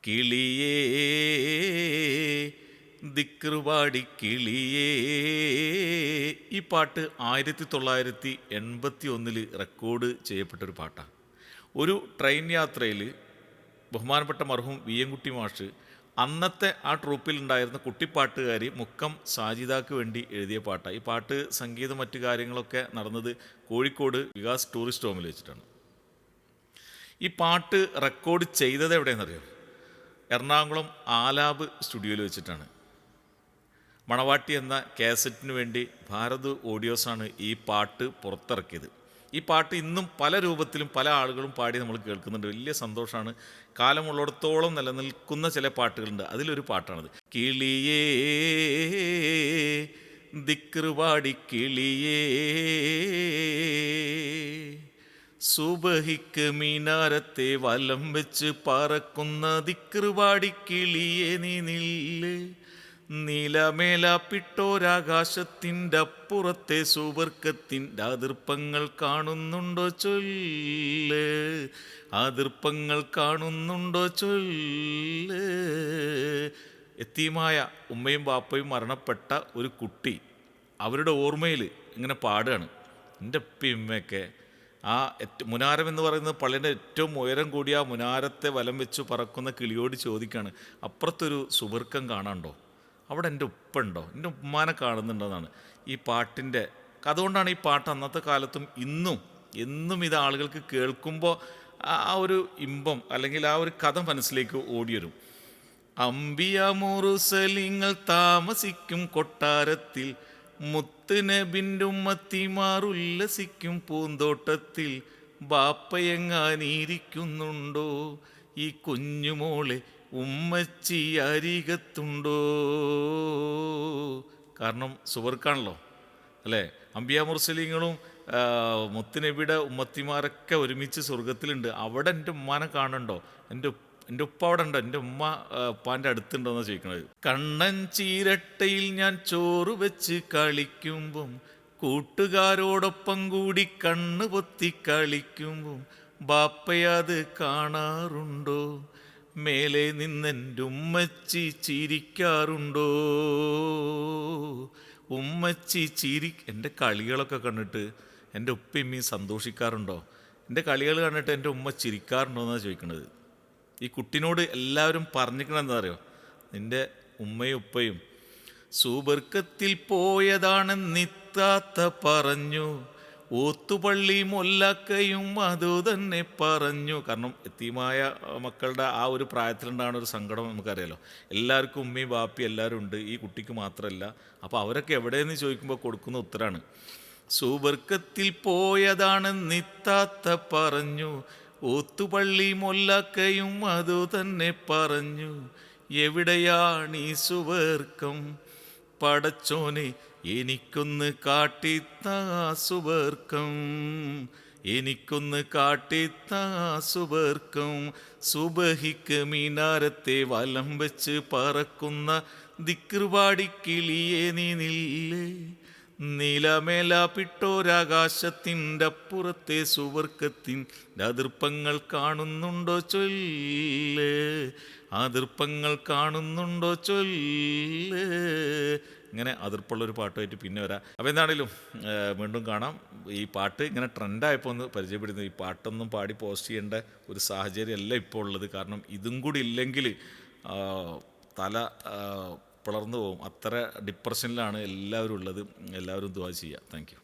കിളിയേ ദിക്റുപാടി കിളിയേ. ഈ പാട്ട് 1981 റെക്കോർഡ് ചെയ്യപ്പെട്ടൊരു പാട്ടാണ്. ഒരു ട്രെയിൻ യാത്രയിൽ ബഹുമാനപ്പെട്ട മർഹൂം വി എൻ കുട്ടി മാഷ് അന്നത്തെ ആ ട്രൂപ്പിലുണ്ടായിരുന്ന കുട്ടിപ്പാട്ടുകാരി മുക്കം സാജിദാക്ക് വേണ്ടി എഴുതിയ പാട്ടാണ്. ഈ പാട്ട് സംഗീതം മറ്റു കാര്യങ്ങളൊക്കെ നടന്നത് കോഴിക്കോട് വികാസ് ടൂറിസ്റ്റ് ഹോമിൽ വെച്ചിട്ടാണ്. ഈ പാട്ട് റെക്കോർഡ് ചെയ്തത് എവിടെയെന്നറിയോ? എറണാകുളം ആലാബ് സ്റ്റുഡിയോയിൽ വെച്ചിട്ടാണ്. മണവാട്ടി എന്ന കാസറ്റിന് വേണ്ടി ഭാരത് ഓഡിയോസാണ് ഈ പാട്ട് പുറത്തിറക്കിയത്. ഈ പാട്ട് ഇന്നും പല രൂപത്തിലും പല ആളുകളും പാടി നമ്മൾ കേൾക്കുന്നുണ്ട്. വലിയ സന്തോഷമാണ്. കാലമുള്ളിടത്തോളം നിലനിൽക്കുന്ന ചില പാട്ടുകളുണ്ട്. അതിലൊരു പാട്ടാണത്. കിളിയേ ദിക്റുപാടി കിളിയേ, സുബഹിക്ക് മീനാരത്തെ വലം വെച്ച് പറക്കുന്ന ദിക്റുപാടി കിളിയേ നീ നില്ല്, നീലമേലാപ്പിട്ടോരാകാശത്തിൻ്റെ അപ്പുറത്തെ സുവർക്കത്തിൻ്റെ അതിർപ്പങ്ങൾ കാണുന്നുണ്ടോ ചൊല്ല്, അതിർപ്പങ്ങൾ കാണുന്നുണ്ടോ ചൊല്ല്. യതീമായ ഉമ്മയും ബാപ്പയും മരണപ്പെട്ട ഒരു കുട്ടി അവരുടെ ഓർമ്മയിൽ ഇങ്ങനെ പാടുകയാണ്. എൻ്റെ ഉപ്പയും ഉമ്മയൊക്കെ ആ മുനാരം എന്ന് പറയുന്നത് പള്ളിൻ്റെ ഏറ്റവും ഉയരം കൂടിയ ആ മുനാരത്തെ വലം വെച്ച് പറക്കുന്ന കിളിയോട് ചോദിക്കുകയാണ്, അപ്പുറത്തൊരു സുവർക്കം കാണാണ്ടോ, അവിടെ എൻ്റെ ഉപ്പുണ്ടോ, എൻ്റെ ഉമ്മാനെ കാണുന്നുണ്ടെന്നാണ് ഈ പാട്ടിൻ്റെ. അതുകൊണ്ടാണ് ഈ പാട്ട് അന്നത്തെ കാലത്തും എന്നും ഇത് ആളുകൾക്ക് കേൾക്കുമ്പോൾ ആ ഒരു ഇമ്പം അല്ലെങ്കിൽ ആ ഒരു കഥ മനസ്സിലേക്ക് ഓടിവരും. അംബിയ മുറുസലിങ്ങൾ താമസിക്കും കൊട്ടാരത്തിൽ, മുത്ത് നബിൻ്റെ ഉമ്മത്തിമാർ ഉല്ലസിക്കും പൂന്തോട്ടത്തിൽ, ബാപ്പയെങ്ങാനിരിക്കുന്നുണ്ടോ ഈ കുഞ്ഞുമോളെ ഉമ്മച്ചി അരികത്തുണ്ടോ. കാരണം സുവർക്കാണല്ലോ അല്ലേ. അംബിയ മുർസലീങ്ങളും മുത്തുനബിയുടെ ഉമ്മത്തിമാരൊക്കെ ഒരുമിച്ച് സ്വർഗത്തിലുണ്ട്. അവിടെ എൻ്റെ ഉമ്മാനെ കാണുന്നുണ്ടോ, എൻ്റെ ഉപ്പ അവിടെ ഉണ്ടോ, എൻ്റെ ഉമ്മ ഉപ്പാൻ്റെ അടുത്തുണ്ടോ എന്നാണ് ചോദിക്കണത്. കണ്ണൻ ചീരട്ടയിൽ ഞാൻ ചോറ് വെച്ച് കളിക്കുമ്പം, കൂട്ടുകാരോടൊപ്പം കൂടി കണ്ണ് പൊത്തി കളിക്കുമ്പം, ബാപ്പയത് കാണാറുണ്ടോ, മേലെ നിന്നെൻ്റെ ഉമ്മച്ചി ചിരിക്കാറുണ്ടോ, ഉമ്മച്ചി എൻ്റെ കളികളൊക്കെ കണ്ടിട്ട് എൻ്റെ ഉപ്പയമ്മയും സന്തോഷിക്കാറുണ്ടോ, എൻ്റെ കളികൾ കണ്ടിട്ട് എൻ്റെ ഉമ്മ ചിരിക്കാറുണ്ടോ എന്നാണ് ചോദിക്കുന്നത്. ഈ കുട്ടിനോട് എല്ലാവരും പറഞ്ഞിരിക്കണമെന്താ അറിയോ? നിൻ്റെ ഉമ്മയും ഉപ്പയും സുബർക്കത്തിൽ പോയതാണെന്നിത്താത്ത പറഞ്ഞു, ഓത്തുപള്ളി മൊല്ലക്കയും അതു തന്നെ പറഞ്ഞു. കാരണം യതീമായ മക്കളുടെ ആ ഒരു പ്രായത്തിലുണ്ടാകുന്ന ഒരു സങ്കടം നമുക്കറിയാലോ. എല്ലാവർക്കും ഉമ്മയും ബാപ്പയും എല്ലാവരും ഉണ്ട്, ഈ കുട്ടിക്ക് മാത്രമല്ല. അപ്പോൾ അവരൊക്കെ എവിടെയെന്ന് ചോദിക്കുമ്പോൾ കൊടുക്കുന്ന ഉത്തരമാണ്, സുബർക്കത്തിൽ പോയതാണെന്നിത്താത്ത പറഞ്ഞു, ഓത്തുപള്ളി മൊല്ലക്കയും അതു തന്നെ പറഞ്ഞു. എവിടെയാണീ സുവർക്കം പടച്ചോനെ, എനിക്കൊന്ന് കാട്ടിത്താ സുവർക്കം, എനിക്കൊന്ന് കാട്ടിത്താ സുവർക്കം. സുബഹിക്ക് മീനാരത്തെ വലം വെച്ച് പറക്കുന്ന ദിക്റുപാടി കിളിയേ നീ നില്ല്, നീലമേലാപ്പിട്ടോരാകാശത്തിൻ്റെ അപ്പുറത്തെ സുവർക്കത്തിൻ്റെ അതിർപ്പങ്ങൾ കാണുന്നുണ്ടോ ചൊല്ല്, അതിർപ്പങ്ങൾ കാണുന്നുണ്ടോ ചൊല്ല്. ഇങ്ങനെ അതിർപ്പുള്ളൊരു പാട്ടുമായിട്ട് പിന്നെ വരാം. അപ്പോൾ എന്താണേലും വീണ്ടും കാണാം. ഈ പാട്ട് ഇങ്ങനെ ട്രെൻഡായപ്പോൾ ഒന്ന് പരിചയപ്പെടുന്നത്. ഈ പാട്ടൊന്നും പാടി പോസ്റ്റ് ചെയ്യേണ്ട ഒരു സാഹചര്യമല്ല ഇപ്പോൾ ഉള്ളത്. കാരണം ഇതും കൂടി ഇല്ലെങ്കിൽ തല പിളർന്നു പോകും. അത്ര ഡിപ്രഷനിലാണ് എല്ലാവരും ഉള്ളത്. എല്ലാവരും ദുആ ചെയ്യുക. Thank you.